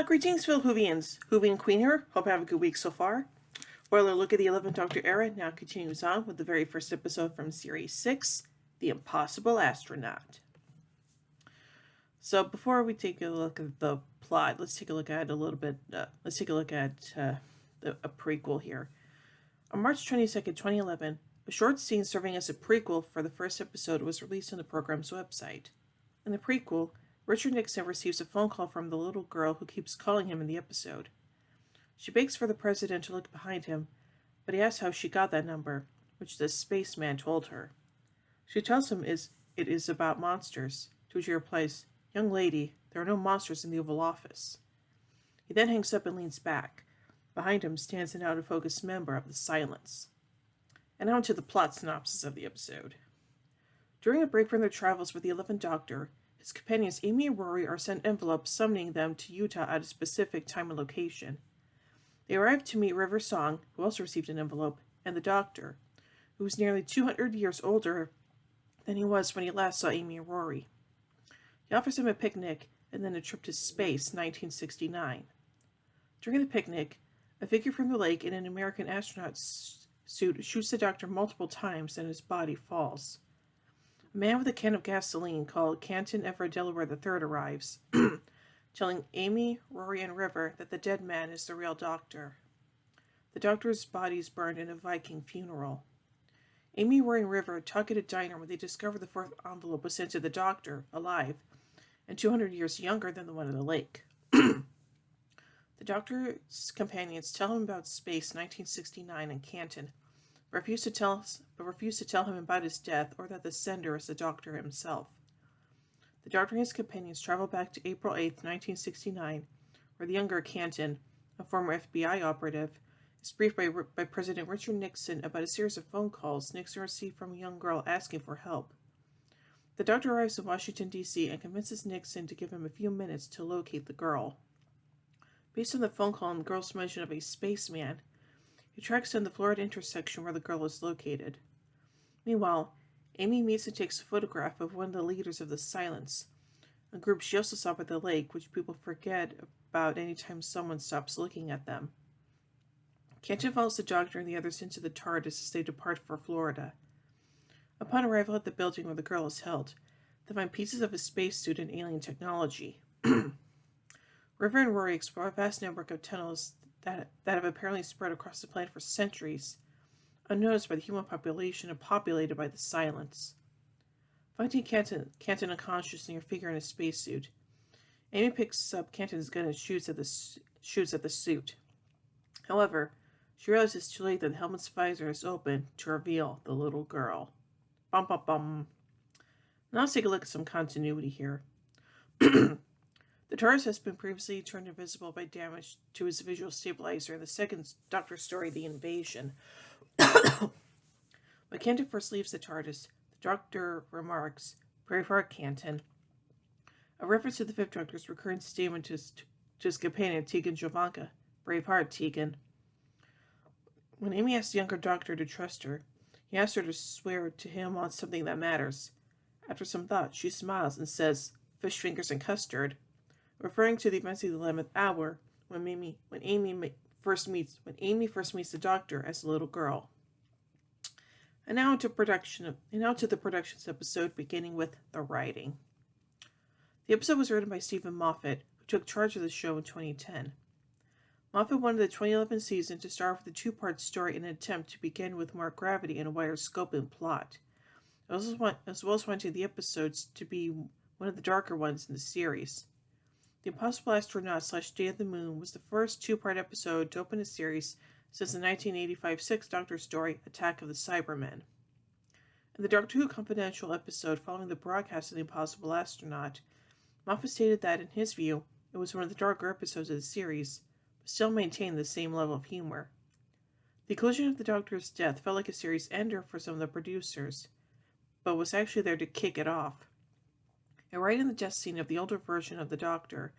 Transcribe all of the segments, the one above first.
Greetings, fellow Whovians. Whovian Queen here. Hope you have a good week so far. Spoiler look at the 11th Doctor era now continues on with the very first episode from Series 6, The Impossible Astronaut. So before we take a look at the plot, let's take a look at a prequel here. On March 22nd, 2011, a short scene serving as a prequel for the first episode was released on the program's website. In the prequel, Richard Nixon receives a phone call from the little girl who keeps calling him in the episode. She begs for the president to look behind him, but he asks how she got that number, which the spaceman told her. She tells him it is about monsters, to which he replies, "Young lady, there are no monsters in the Oval Office." He then hangs up and leans back. Behind him stands an out-of-focus member of the Silence. And now into the plot synopsis of the episode. During a break from their travels with the 11th Doctor, his companions Amy and Rory are sent envelopes summoning them to Utah at a specific time and location. They arrive to meet River Song, who also received an envelope, and the Doctor, who is nearly 200 years older than he was when he last saw Amy and Rory. He offers them a picnic and then a trip to space, 1969. During the picnic, a figure from the lake in an American astronaut suit shoots the Doctor multiple times and his body falls. A man with a can of gasoline called Canton Everett Delaware III arrives, telling Amy, Rory, and River that the dead man is the real Doctor. The Doctor's body is burned in a Viking funeral. Amy, Rory, and River talk at a diner when they discover the fourth envelope was sent to the Doctor, alive, and 200 years younger than the one in the lake. The Doctor's companions tell him about space 1969 and Canton, but refuse to tell him about his death or that the sender is the Doctor himself. The Doctor and his companions travel back to April 8, 1969, where the younger Canton, a former FBI operative, is briefed by President Richard Nixon about a series of phone calls Nixon received from a young girl asking for help. The Doctor arrives in Washington, D.C. and convinces Nixon to give him a few minutes to locate the girl. Based on the phone call and the girl's mention of a spaceman, he tracks down the Florida intersection where the girl is located. Meanwhile, Amy meets and takes a photograph of one of the leaders of the Silence, a group she also saw by the lake, which people forget about anytime someone stops looking at them. Canton follows the Doctor and the others into the TARDIS as they depart for Florida. Upon arrival at the building where the girl is held, they find pieces of a spacesuit and alien technology. River and Rory explore a vast network of tunnels that have apparently spread across the planet for centuries, unnoticed by the human population and populated by the Silence. Finding Canton unconscious near a figure in a spacesuit, Amy picks up Canton's gun and shoots at the suit. However, she realizes too late that the helmet's visor is open to reveal the little girl. Bum bum bum. Now let's take a look at some continuity here. The TARDIS has been previously turned invisible by damage to his visual stabilizer in the second Doctor story, The Invasion. When Canton first leaves the TARDIS, the Doctor remarks, "Braveheart Canton," a reference to the Fifth Doctor's recurrent statement to his companion Tegan Jovanka, "Braveheart, Tegan." When Amy asks the younger Doctor to trust her, he asks her to swear to him on something that matters. After some thought, she smiles and says, "Fish fingers and custard," referring to the events of the 11th hour when Amy first meets the Doctor as a little girl. And now to the productions episode, beginning with the writing. The episode was written by Stephen Moffat, who took charge of the show in 2010. Moffat wanted the 2011 season to start with a two-part story in an attempt to begin with more gravity and a wider scope and plot, as well as wanting the episodes to be one of the darker ones in the series. The Impossible Astronaut / Day of the Moon was the first two-part episode to open a series since the 1985 Sixth Doctor story, Attack of the Cybermen. In the Doctor Who Confidential episode following the broadcast of The Impossible Astronaut, Moffat stated that, in his view, it was one of the darker episodes of the series, but still maintained the same level of humor. The conclusion of the Doctor's death felt like a series ender for some of the producers, but was actually there to kick it off. And right in the death scene of the older version of the Doctor,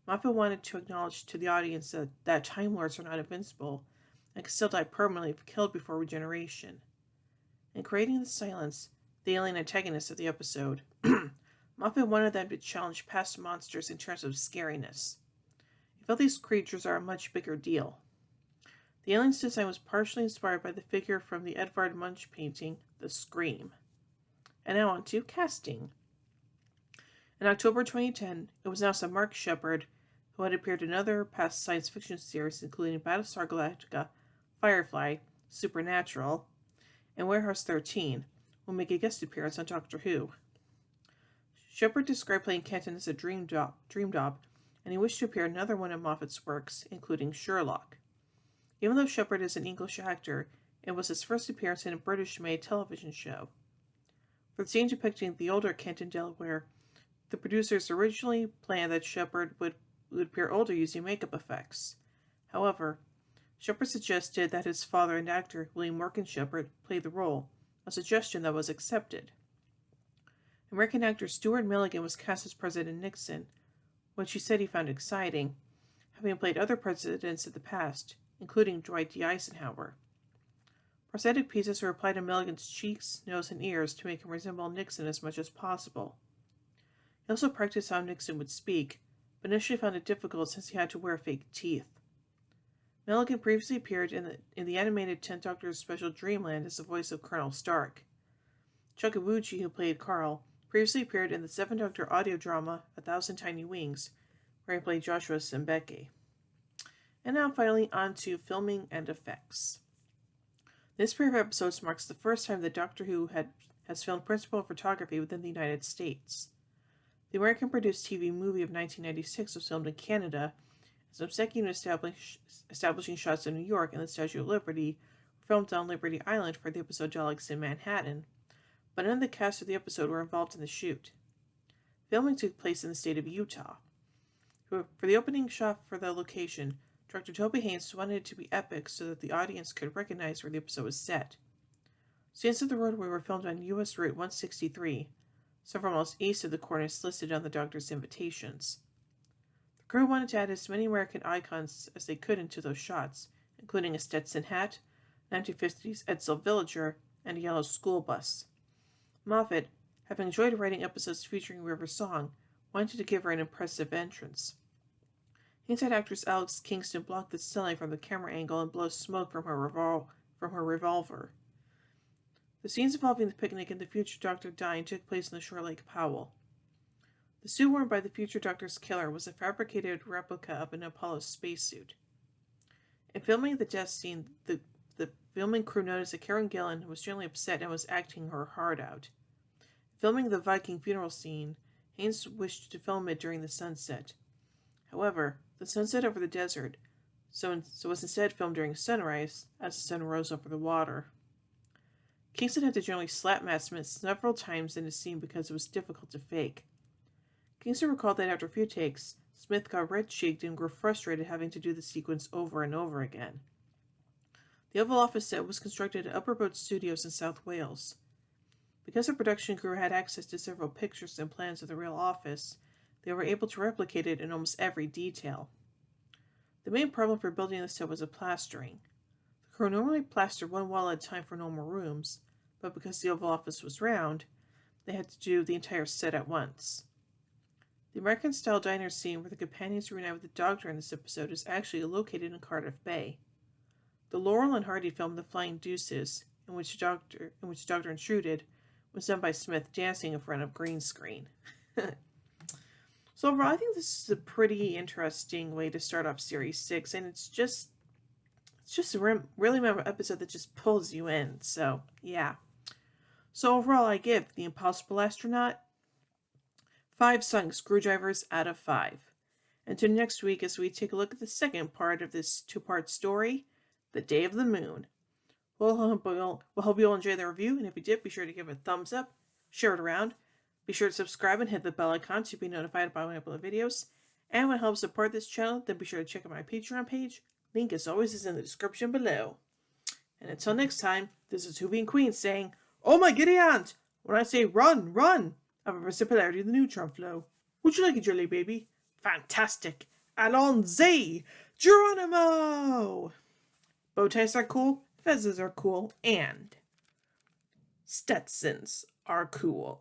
Moffat wanted to acknowledge to the audience that Time Lords are not invincible and can still die permanently if killed before regeneration. In creating the Silence, the alien antagonist of the episode, Moffat wanted them to challenge past monsters in terms of scariness. He felt these creatures are a much bigger deal. The alien's design was partially inspired by the figure from the Edvard Munch painting, The Scream. And now on to casting. In October 2010, it was announced that Mark Shepard, who had appeared in other past science fiction series including Battlestar Galactica, Firefly, Supernatural, and Warehouse 13, will make a guest appearance on Doctor Who. Shepard described playing Kenton as a dream job, and he wished to appear in another one of Moffat's works, including Sherlock. Even though Shepard is an English actor, it was his first appearance in a British-made television show. For the scene depicting the older Kent in Delaware, the producers originally planned that Shepard would appear older using makeup effects. However, Shepard suggested that his father and actor, William Morgan Shepard, play the role, a suggestion that was accepted. American actor Stuart Milligan was cast as President Nixon, which he said he found exciting, having played other presidents of the past, including Dwight D. Eisenhower. Prosthetic pieces were applied to Milligan's cheeks, nose, and ears to make him resemble Nixon as much as possible. He also practiced how Nixon would speak, but initially found it difficult since he had to wear fake teeth. Milligan previously appeared in the animated 10th Doctor's special Dreamland as the voice of Colonel Stark. Chuck Iwuji, who played Carl, previously appeared in the 7th Doctor audio drama A Thousand Tiny Wings, where he played Joshua Sembeke. And now finally on to filming and effects. This pair of episodes marks the first time that Doctor Who has filmed principal photography within the United States. The American-produced TV movie of 1996 was filmed in Canada, and some second unit establishing shots in New York and the Statue of Liberty were filmed on Liberty Island for the episode Daleks in Manhattan, but none of the cast of the episode were involved in the shoot. Filming took place in the state of Utah. For the opening shot for the location, Director Toby Haynes wanted it to be epic so that the audience could recognize where the episode was set. Scenes of the roadway were filmed on U.S. Route 163, several miles east of the coordinates listed on the Doctor's invitations. The crew wanted to add as many American icons as they could into those shots, including a Stetson hat, 1950s Edsel Villager, and a yellow school bus. Moffat, having enjoyed writing episodes featuring River's song, wanted to give her an impressive entrance. Haynes had actress Alex Kingston block the sunlight from the camera angle and blow smoke from her revolver. The scenes involving the picnic and the future Doctor dying took place in the shore Lake Powell. The suit worn by the future Doctor's killer was a fabricated replica of an Apollo spacesuit. In filming the death scene, the filming crew noticed that Karen Gillan was generally upset and was acting her heart out. Filming the Viking funeral scene, Haynes wished to film it during the sunset. However, the sunset over the desert, so was instead filmed during sunrise as the sun rose over the water. Kingston had to generally slap Matt Smith several times in the scene because it was difficult to fake. Kingston recalled that after a few takes, Smith got red-cheeked and grew frustrated having to do the sequence over and over again. The Oval Office set was constructed at Upper Boat Studios in South Wales. Because the production crew had access to several pictures and plans of the real office, they were able to replicate it in almost every detail. The main problem for building the set was the plastering. The crew normally plastered one wall at a time for normal rooms, but because the Oval Office was round, they had to do the entire set at once. The American-style diner scene where the companions reunite with the Doctor in this episode is actually located in Cardiff Bay. The Laurel and Hardy film The Flying Deuces, in which the Doctor intruded, was done by Smith dancing in front of green screen. So overall, I think this is a pretty interesting way to start off Series 6, and it's just a really memorable episode that just pulls you in, so yeah. So overall, I give The Impossible Astronaut 5 sunk screwdrivers out of 5. Until next week as we take a look at the second part of this 2-part story, The Day of the Moon. We'll hope you'll enjoy the review, and if you did, be sure to give it a thumbs up, share it around, be sure to subscribe and hit the bell icon to be notified about when I upload videos. And when help support this channel, then be sure to check out my Patreon page. Link, as always, is in the description below. And until next time, this is Hoovy and Queen saying, "Oh my giddy aunt! When I say run, run! I have a reciprolarity of the neutron flow. Would you like a jelly baby? Fantastic! Allons-y! Geronimo!" Bow ties are cool, fezzes are cool, and Stetsons are cool.